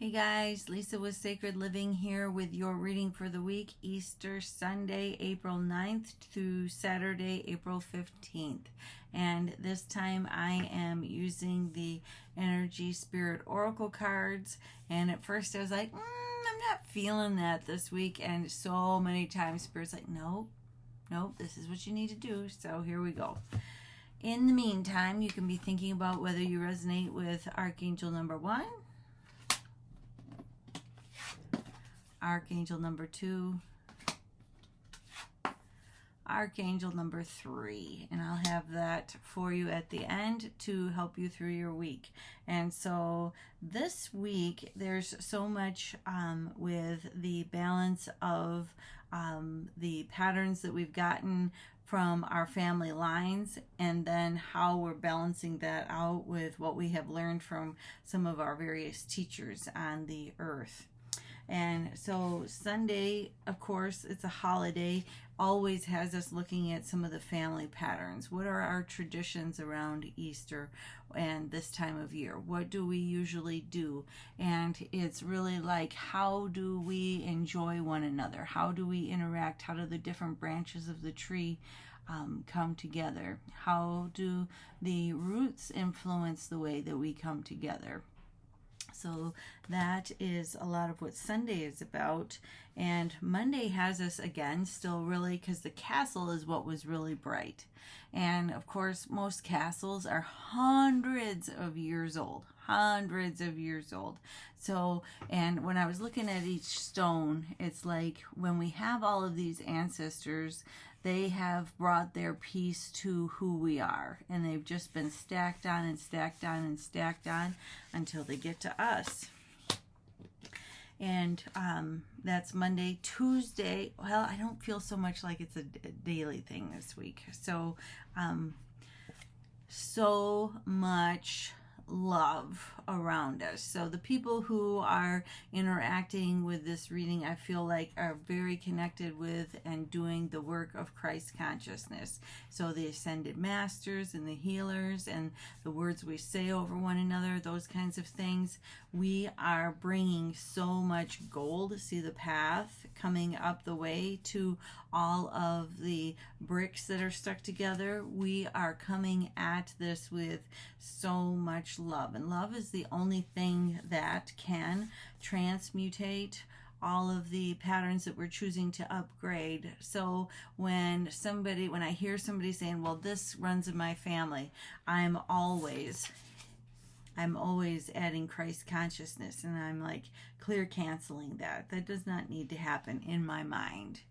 Hey guys, Lisa with Sacred Living here with your reading for the week, Easter Sunday, April 9th through Saturday, April 15th. And this time I am using the Energy Spirit Oracle cards. And at first I was like, I'm not feeling that this week. And so many times Spirit's like, nope, this is what you need to do. So here we go. In the meantime, you can be thinking about whether you resonate with Archangel number 1, Archangel number 2, Archangel number 3, and I'll have that for you at the end to help you through your week. And so this week there's so much with the balance of the patterns that we've gotten from our family lines, and then how we're balancing that out with what we have learned from some of our various teachers on the earth. And so Sunday, of course, it's a holiday, always has us looking at some of the family patterns. What are our traditions around Easter and this time of year? What do we usually do? And it's really like, how do we enjoy one another? How do we interact? How do the different branches of the tree come together? How do the roots influence the way that we come together? So that is a lot of what Sunday is about. And Monday has us again still really, because the castle is what was really bright. And of course, most castles are hundreds of years old. So, and when I was looking at each stone, it's like when we have all of these ancestors, they have brought their piece to who we are, and they've just been stacked on and stacked on and stacked on until they get to us. And that's Monday. Tuesday, well, I don't feel so much like it's a daily thing this week. So, so much love around us. So the people who are interacting with this reading, I feel like, are very connected with and doing the work of Christ consciousness. So the ascended masters and the healers and the words we say over one another, those kinds of things, we are bringing so much gold. See the path coming up the way to all of the bricks that are stuck together. We are coming at this with so much love, and love is the only thing that can transmutate all of the patterns that we're choosing to upgrade. So when I hear somebody saying, well, this runs in my family, I'm always adding Christ consciousness, and I'm like clear canceling that. That does not need to happen in my mind.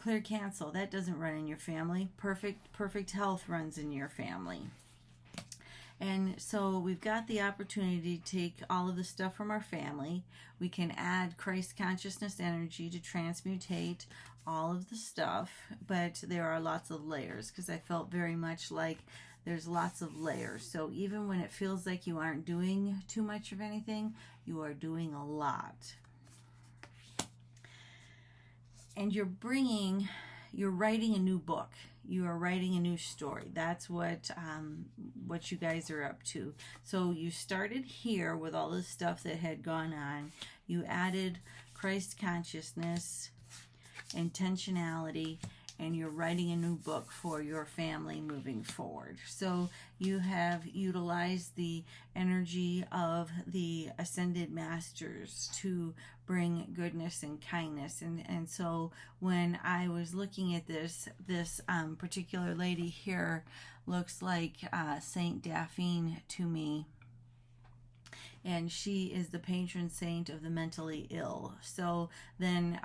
Clear cancel. That doesn't run in your family. Perfect health runs in your family. And so we've got the opportunity to take all of the stuff from our family. We can add Christ consciousness energy to transmutate all of the stuff, but there are lots of layers, because I felt very much like there's lots of layers. So even when it feels like you aren't doing too much of anything, you are doing a lot. And you're writing a new book. You are writing a new story. That's what you guys are up to. So you started here with all the stuff that had gone on. You added Christ consciousness, intentionality, and you're writing a new book for your family moving forward. So you have utilized the energy of the ascended masters to bring goodness and kindness. And so when I was looking at this particular lady here looks like Saint Daphne to me. And she is the patron saint of the mentally ill. So then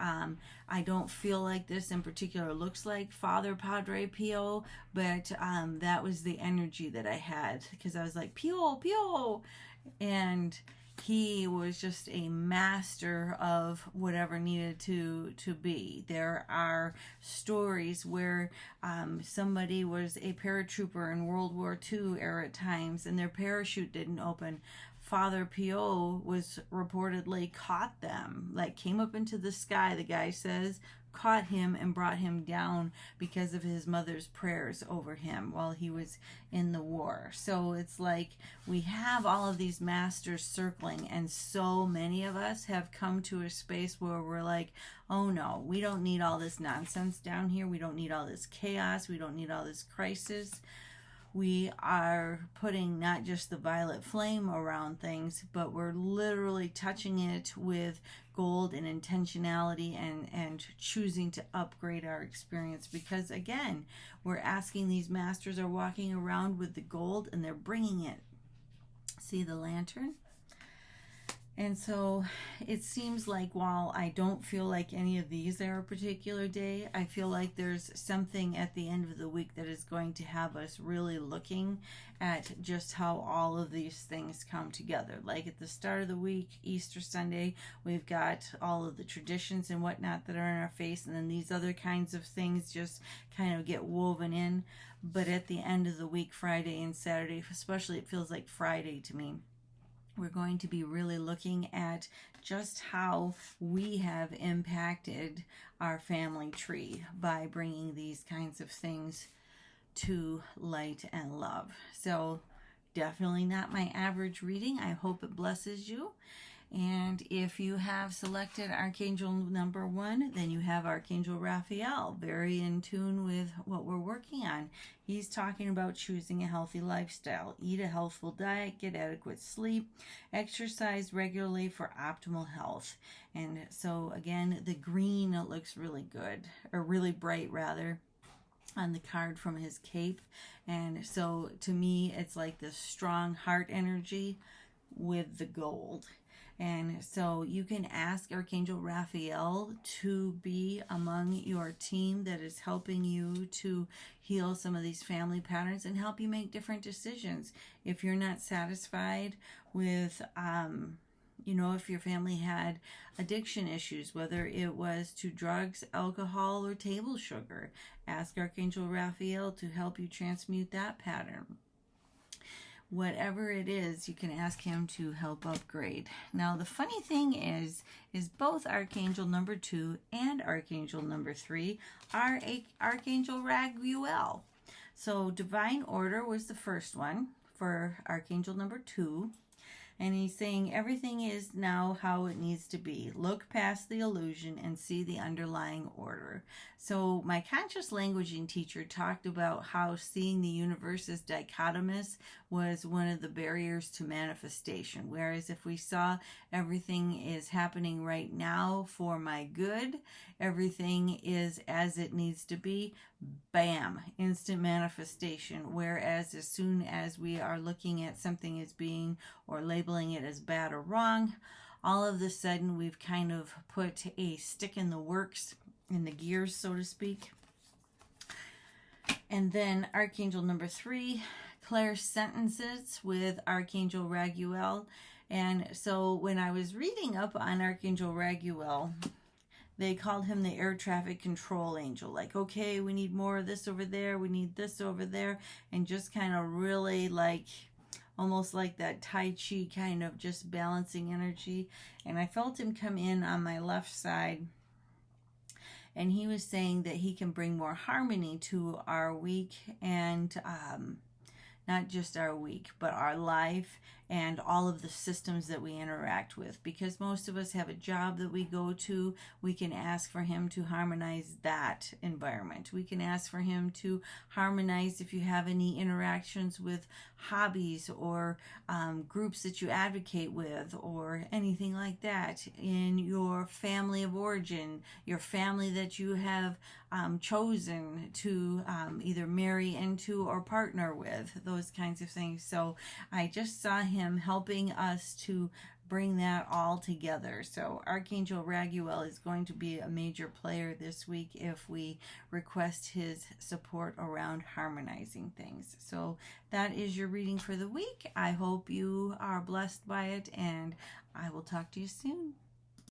I don't feel like this in particular looks like Father Padre Pio, but that was the energy that I had, because I was like, Pio. And he was just a master of whatever needed to be. There are stories where somebody was a paratrooper in World War II era times, and their parachute didn't open. Father Pio was reportedly caught them, like came up into the sky, the guy says, caught him and brought him down because of his mother's prayers over him while he was in the war. So it's like we have all of these masters circling, and so many of us have come to a space where we're like, oh no, we don't need all this nonsense down here. We don't need all this chaos. We don't need all this crisis. We are putting not just the violet flame around things, but we're literally touching it with gold and intentionality, and choosing to upgrade our experience, because again, we're asking, these masters are walking around with the gold and they're bringing it. See the lantern? And so it seems like while I don't feel like any of these are a particular day, I feel like there's something at the end of the week that is going to have us really looking at just how all of these things come together. Like at the start of the week, Easter Sunday, we've got all of the traditions and whatnot that are in our face, and then these other kinds of things just kind of get woven in. But at the end of the week, Friday and Saturday, especially, it feels like Friday to me, we're going to be really looking at just how we have impacted our family tree by bringing these kinds of things to light and love. So definitely not my average reading. I hope it blesses you. And if you have selected Archangel number 1, then you have Archangel Raphael, very in tune with what we're working on. He's talking about choosing a healthy lifestyle, eat a healthful diet, get adequate sleep, exercise regularly for optimal health. And so again, the green looks really good, or really bright rather, on the card from his cape. And so to me, it's like this strong heart energy with the gold. And so you can ask Archangel Raphael to be among your team that is helping you to heal some of these family patterns and help you make different decisions. If you're not satisfied with, if your family had addiction issues, whether it was to drugs, alcohol, or table sugar, ask Archangel Raphael to help you transmute that pattern. Whatever it is, you can ask him to help upgrade. Now, the funny thing is both Archangel number 2 and Archangel number 3 are Archangel Raguel. So Divine Order was the first one for Archangel number 2. And he's saying everything is now how it needs to be. Look past the illusion and see the underlying order. So my conscious languaging teacher talked about how seeing the universe as dichotomous was one of the barriers to manifestation. Whereas if we saw everything is happening right now for my good, everything is as it needs to be, bam, instant manifestation. Whereas as soon as we are looking at something as being, or labeling it as bad or wrong, all of a sudden we've kind of put a stick in the works, in the gears, so to speak. And then Archangel number 3, clear sentences with Archangel Raguel. And so when I was reading up on Archangel Raguel, they called him the air traffic control angel. Like, okay, we need more of this over there, we need this over there, and just kind of really like, almost like that Tai Chi kind of just balancing energy. And I felt him come in on my left side, and he was saying that he can bring more harmony to our week, and not just our week, but our life and all of the systems that we interact with. Because most of us have a job that we go to, we can ask for him to harmonize that environment. We can ask for him to harmonize if you have any interactions with hobbies or groups that you advocate with, or anything like that in your family of origin, your family that you have chosen to either marry into or partner with, those kinds of things. So I just saw him helping us to bring that all together. So Archangel Raguel is going to be a major player this week if we request his support around harmonizing things. So that is your reading for the week. I hope you are blessed by it, and I will talk to you soon.